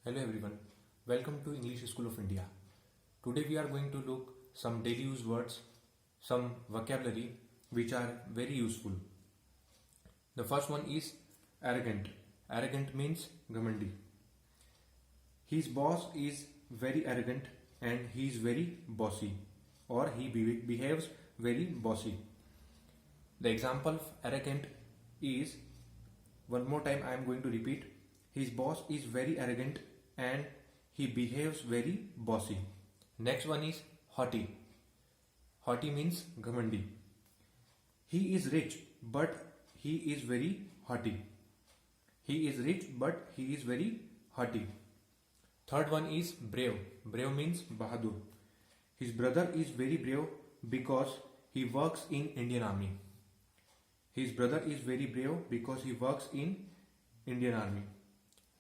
Hello everyone, welcome to English School of India. Today we are going to look some daily use words, some vocabulary which are very useful. The first one is arrogant. Arrogant means ghamandi. His boss is very arrogant and he is very bossy, or he behaves very bossy. The example of arrogant is, one more time I am going to repeat, his boss is very arrogant and he behaves very bossy. Next one is haughty. Haughty means ghamandi. He is rich but he is very haughty. He is rich but he is very haughty. Third one is brave. Brave means bahadur. His brother is very brave because he works in Indian Army. His brother is very brave because he works in Indian Army.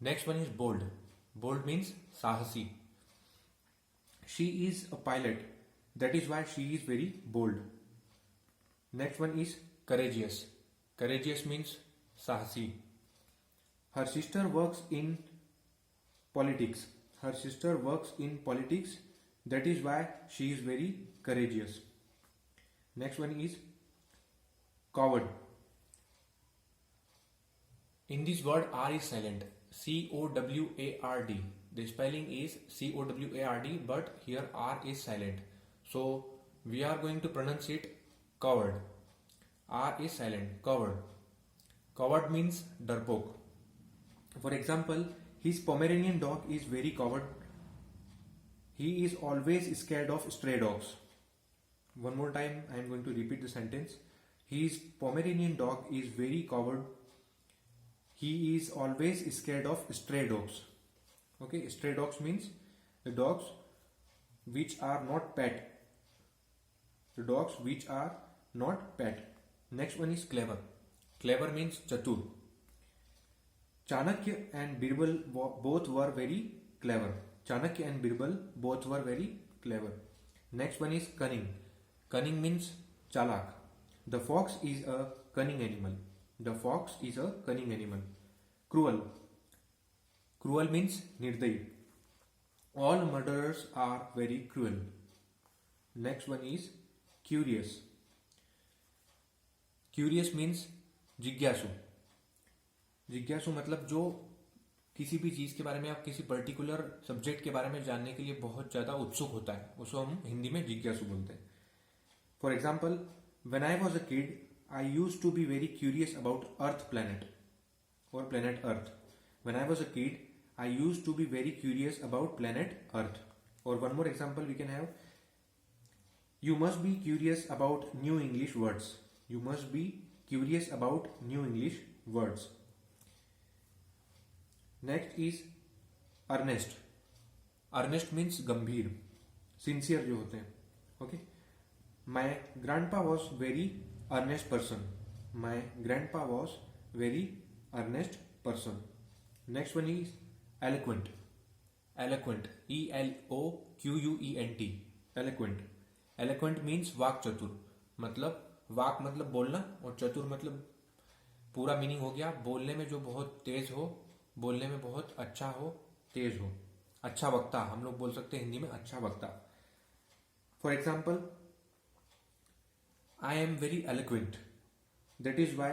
Next one is bold. Bold means sahasi. She is a pilot. That is why she is very bold. Next one is courageous. Courageous means sahasi. Her sister works in politics. Her sister works in politics. That is why she is very courageous. Next one is coward. In this word, R is silent. C-O-W-A-R-D. The spelling is C-O-W-A-R-D, but here R is silent. So we are going to pronounce it coward. R is silent. Coward. Coward means darpok. For example, his Pomeranian dog is very coward. He is always scared of stray dogs. One more time, I am going to repeat the sentence. His Pomeranian dog is very coward. He is always scared of stray dogs. Okay, stray dogs means the dogs which are not pet. The dogs which are not pet. Next one is clever. Clever means chatur. Chanakya and Birbal both were very clever. Chanakya and Birbal both were very clever. Next one is cunning. Cunning means chalak. The fox is a cunning animal. The fox is a cunning animal. Cruel. Cruel means nirdayi. All murderers are very cruel. Next one is curious. Curious means जिज्ञासु. जिज्ञासु मतलब जो किसी भी चीज के बारे में, आप किसी पर्टिकुलर सब्जेक्ट के बारे में जानने के लिए बहुत ज्यादा उत्सुक होता है, उसको हम हिंदी में जिज्ञासु बोलते हैं. For example, when I was a kid, I used to be very curious about Earth planet or planet Earth. When I was a kid, I used to be very curious about planet Earth. Or one more example we can have, you must be curious about new English words. You must be curious about new English words. Next is earnest. Earnest means गंभीर, sincere जो होते हैं. Okay. My grandpa was very earnest person. My grandpa was very earnest person. Next one is eloquent. Eloquent. E-L-O-Q-U-E-N-T. Eloquent. Eloquent means वाक चतुर. मतलब वाक मतलब बोलना और चतुर मतलब पूरा मीनिंग हो गया बोलने में जो बहुत तेज हो, बोलने में बहुत अच्छा हो, तेज हो. अच्छा वक्ता हम लोग बोल सकते हैं हिंदी में, अच्छा वक्ता. For example, I am very eloquent. That is why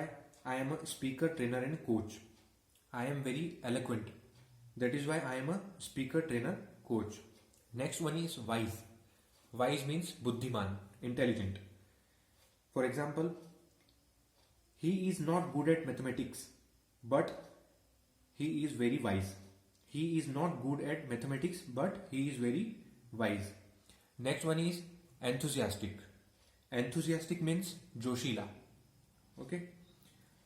I am a speaker, trainer and coach. I am very eloquent. That is why I am a speaker, trainer, coach. Next one is wise. Wise means buddhiman, intelligent. For example, he is not good at mathematics, but he is very wise. He is not good at mathematics, but he is very wise. Next one is enthusiastic. Enthusiastic means joshila. Okay.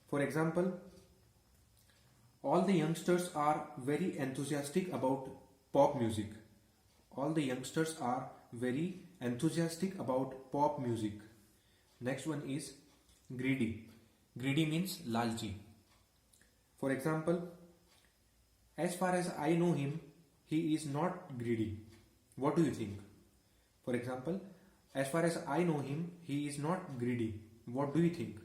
For example, all the youngsters are very enthusiastic about pop music. All the youngsters are very enthusiastic about pop music. Next one is greedy. Greedy means lalchi. For example, as far as I know him, he is not greedy. What do you think? For example, as far as I know him, he is not greedy. What do you think?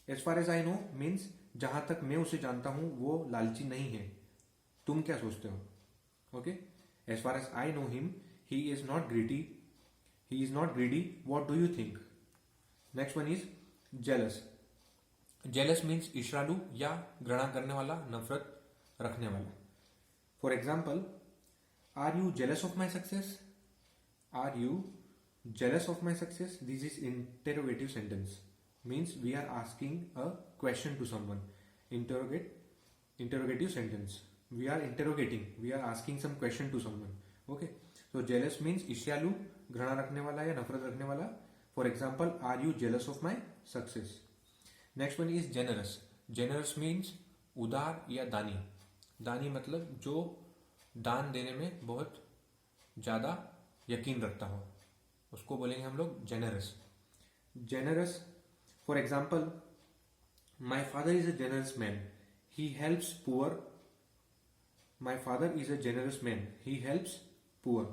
As far as I know means जहां तक मैं उसे जानता हूं वो लालची नहीं है. तुम क्या सोचते हो? Okay, as far as I know him, he is not greedy. He is not greedy. What do you think? Next one is jealous. Jealous means ईर्ष्यालु या घृणा करने वाला, नफरत रखने वाला. For example, are you jealous of my success? Are you jealous of my success? This is interrogative sentence. Means we are asking a question to someone. Interrogative sentence. We are interrogating. We are asking some question to someone. Okay. So jealous means ईर्ष्यालु, घृणा रखने वाला या नफरत रखने वाला. For example, are you jealous of my success? Next one is generous. Generous means उदार या दानी. दानी मतलब जो दान देने में बहुत ज़्यादा यकीन रखता हो, उसको बोलेंगे हम लोग generous. Generous, for example, my father is a generous man. He helps poor. My father is a generous man. He helps poor.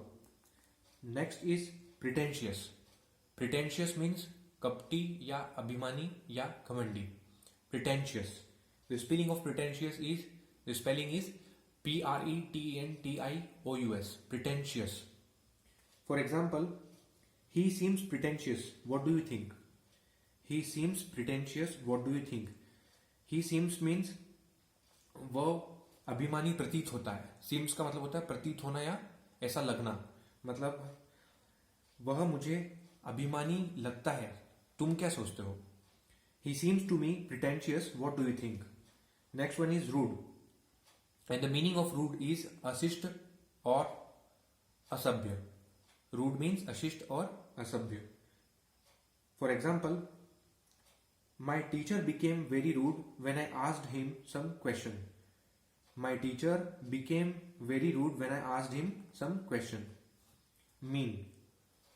Next is pretentious. Pretentious means कपटी या अभिमानी या घमंडी. Pretentious. The spelling of pretentious is Pretentious. Pretentious. For example, he seems pretentious. What do you think? He seems pretentious. What do you think? He seems means वह अभिमानी प्रतीत होता है. Seems का मतलब होता है प्रतीत होना या ऐसा लगना. मतलब वह मुझे अभिमानी लगता है. तुम क्या सोचते हो? He seems to me pretentious. What do you think? Next one is rude. And the meaning of rude is अशिष्ट और असभ्य. Rude means अशिष्ट और असभ्य. For example, my teacher became very rude when I asked him some question. My teacher became very rude when I asked him some question. Mean.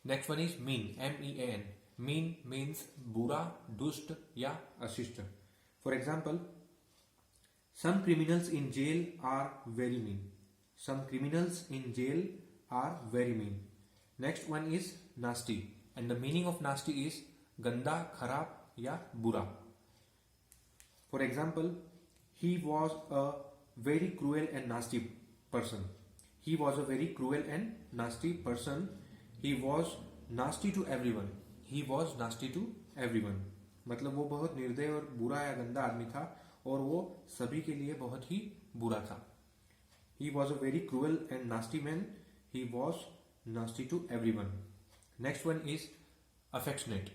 Next one is mean. M-E-A-N. Mean means बुरा, दुष्ट या अशिष्ट. For example, some criminals in jail are very mean. Some criminals in jail are very mean. Next one is nasty. And the meaning of nasty is गंदा, खराब या बुरा. For example, he was a very cruel and nasty person. He was a very cruel and nasty person. He was nasty to everyone. He was nasty to everyone. मतलब वो बहुत निर्दय और बुरा या गंदा आदमी था और वो सभी के लिए बहुत ही बुरा था. He was a very cruel and nasty man. He was nasty to everyone. Next one is affectionate.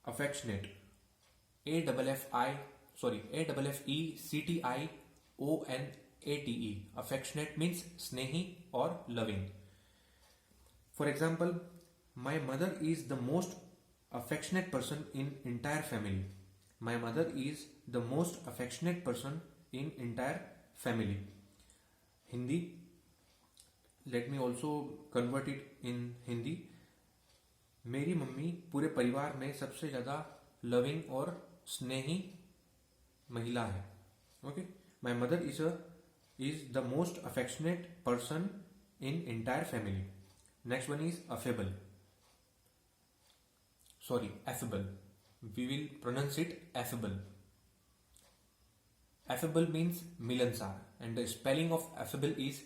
Affectionate. A-F-F-E-C-T-I-O-N-A-T-E. Affectionate means स्नेही और loving. For example, my mother is the most affectionate person in entire family. My mother is the most affectionate person in entire family. Hindi. Let me also convert it in Hindi. मेरी mummy पूरे परिवार में सबसे ज़्यादा loving और स्नेही महिला है. Okay. My mother is the most affectionate person in entire family. Next one is affable. Affable. We will pronounce it affable. Affable means मिलनसार, and the spelling of affable is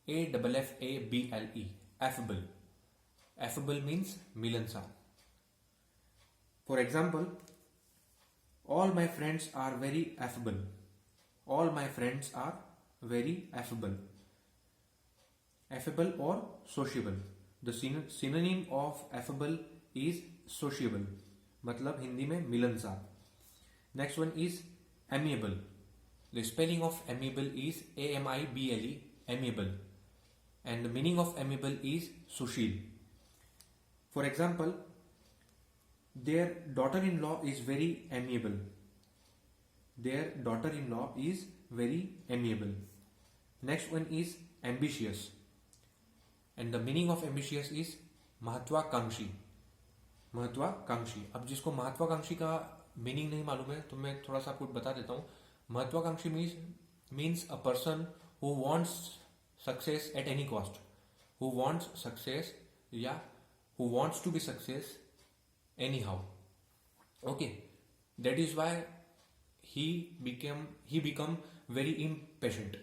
A-F-F-A-B-L-E. Affable. Affable means मिलनसार. For example, all my friends are very affable. All my friends are very affable. Affable or sociable. The synonym of affable is sociable. मतलब हिंदी में मिलनसार. Next one is amiable. The spelling of amiable is A-M-I-B-L-E. Amiable. And the meaning of amiable is Sushil. For example, their daughter-in-law is very amiable. Their daughter-in-law is very amiable. Next one is ambitious. And the meaning of ambitious is महत्वाकांक्षी. महत्वाकांक्षी. अब जिसको महत्वाकांक्षी का meaning नहीं मालूम है तो मैं थोड़ा सा आपको बता देता हूँ. महत्वाकांक्षी means a person who wants success at any cost. Who wants success या who wants to be success anyhow. Okay. That is why he become very impatient.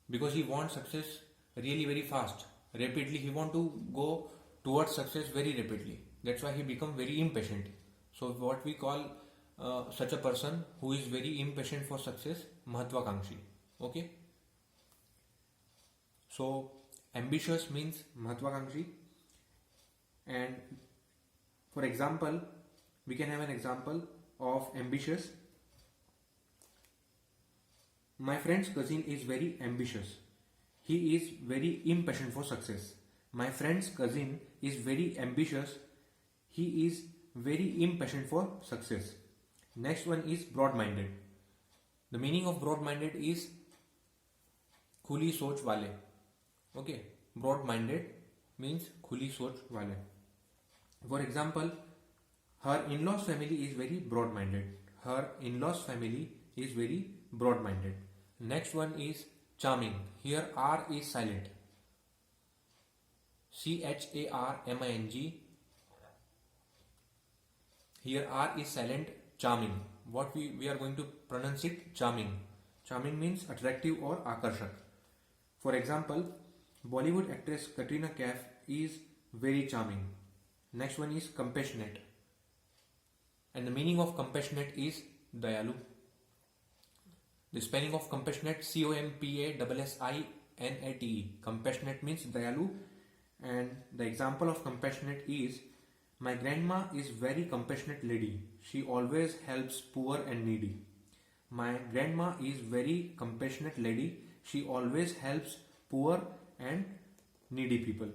because he wants success really very fast, rapidly. He want to go towards success very rapidly. That's why he become very impatient. So what we call such a person who is very impatient for success, Mahatvakanshi. Okay. So ambitious means Mahatvakanshi. And for example, we can have an example of ambitious. My friend's cousin is very ambitious. He is very impatient for success. My friend's cousin is very ambitious. He is very impatient for success. Next one is broad-minded. The meaning of broad-minded is खुली सोच वाले. Okay, broad-minded means खुली सोच वाले. For example, her in-laws family is very broad-minded. Her in-laws family is very broad-minded. Next one is charming. Here R is silent. CHARMING. Here R is silent. Charming. What we are going to pronounce it charming. Charming means attractive or आकर्षक. For example, Bollywood actress Katrina Kaif is very charming. Next one is compassionate. And the meaning of compassionate is dayalu. The spelling of compassionate, COMPASSINATE. Compassionate means dayalu. And the example of compassionate is, my grandma is very compassionate lady. She always helps poor and needy. My grandma is very compassionate lady. She always helps poor and needy people.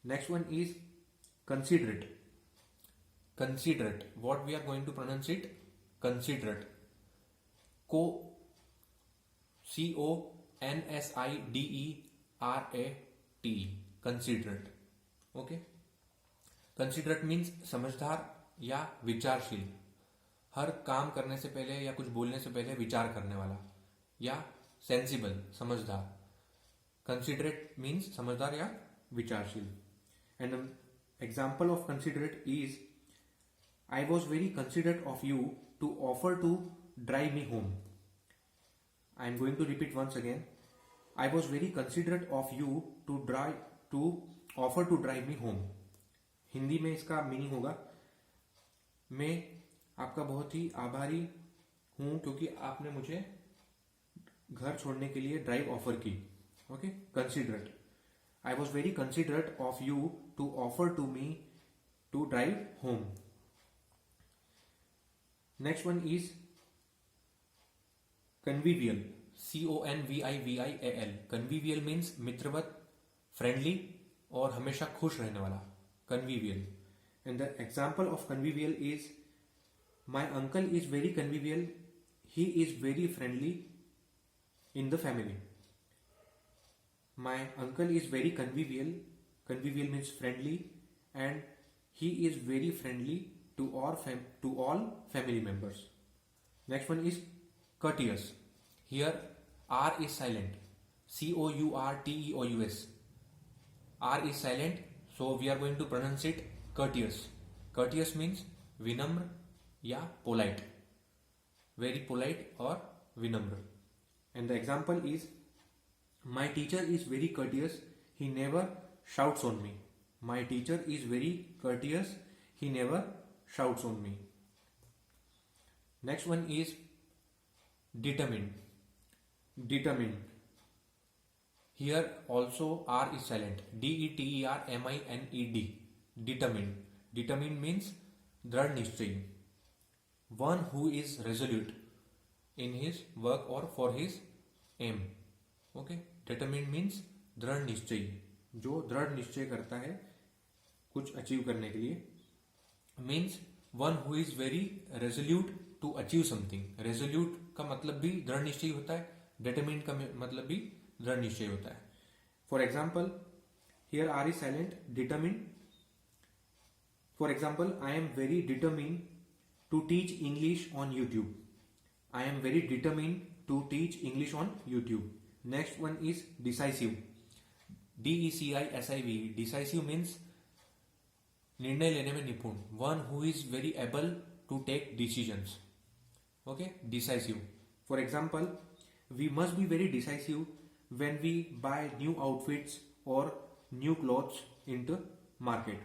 Next one is considerate. Considerate. What we are going to pronounce it? Considerate. CONSIDERATE. Considerate. Okay. Considerate means समझदार या विचारशील. हर काम करने से पहले या कुछ बोलने से पहले विचार करने वाला, या सेंसिबल समझदार. Considerate means समझदार या विचारशील. And an example of considerate is, I was very considerate of you to offer to drive me home. I am going to repeat once again. I was very considerate of you to offer to drive me home. Hindi में इसका meaning होगा, मैं आपका बहुत ही आभारी हूं क्योंकि आपने मुझे घर छोड़ने के लिए ड्राइव ऑफर की. Okay, considerate. I was very considerate of you to offer to me to drive home. Next one is convivial. CONVIVIAL. Convivial means मित्रवत, फ्रेंडली और हमेशा खुश रहने वाला. Convivial. And the example of convivial is, my uncle is very convivial. He is very friendly in the family. My uncle is very convivial. Convivial means friendly, and he is very friendly to all family members. Next one is courteous. Here R is silent. COURTEOUS. R is silent, so we are going to pronounce it courteous. Courteous means vinamr या polite. Very polite or vinamr. And the example is, my teacher is very courteous. He never shouts on me. My teacher is very courteous. He never shouts on me. Next one is determined. Determined. Here also R is silent. DETERMINED. Determined. Determined means दृढ़ निश्चयी. One who is resolute in his work or for his aim. Okay. Determined means दृढ़ निश्चयी, जो दृढ़ निश्चय करता है कुछ achieve करने के लिए. Means one who is very resolute to achieve something. Resolute का मतलब भी दृढ़ निश्चयी होता है. Determined का मतलब भी दृढ़ निश्चय होता है. For example, here R is silent. Determined. For example, I am very determined to teach English on YouTube. I am very determined to teach English on YouTube. Next one is decisive. DECISIV. Decisive means निर्णय लेने में निपुण. One who is very able to take decisions. Okay, decisive. For example, we must be very decisive when we buy new outfits or new clothes into market.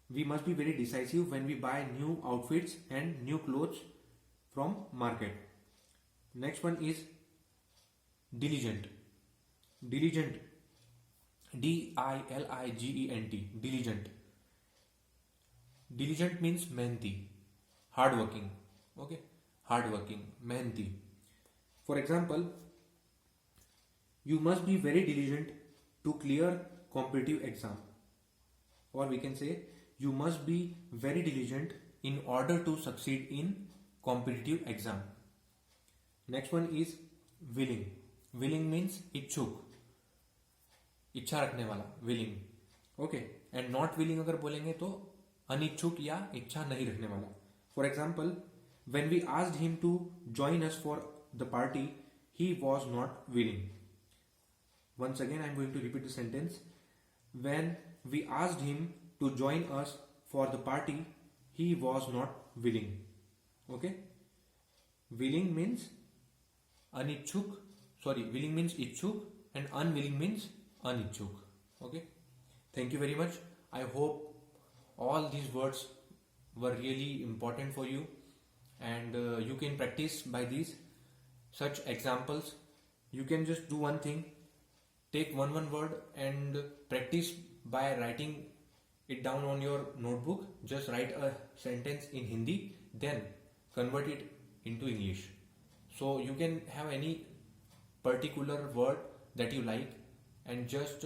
We must be very decisive when we buy new outfits and new clothes from market. Next one is diligent. Diligent, Diligent. Diligent. Diligent means mehnati, hardworking. Okay, hardworking, mehnati. For example, you must be very diligent to clear competitive exam, or we can say you must be very diligent in order to succeed in competitive exam. Next one is willing. Willing means इच्छुक, इच्छा रखने वाला, willing. Okay, and not willing अगर बोलेंगे तो अनिच्छुक या इच्छा नहीं रखने वाला. For example, when we asked him to join us for the party, he was not willing. Once again, I am going to repeat the sentence. When we asked him to join us for the party, he was not willing. Okay? Willing means anichchuk. Sorry, willing means ichchuk and unwilling means anichchuk. Okay? Thank you very much. I hope all these words were really important for you, and you can practice by these such examples. You can just do one thing. Take one word and practice by writing it down on your notebook. Just write a sentence in Hindi, then convert it into English. So you can have any particular word that you like and just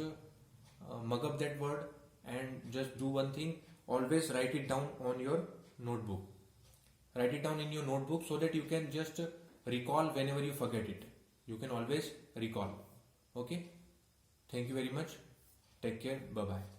mug up that word and just do one thing. Always write it down on your notebook. Write it down in your notebook so that you can just recall whenever you forget it. You can always recall. Okay? Thank you very much. Take care. Bye-bye.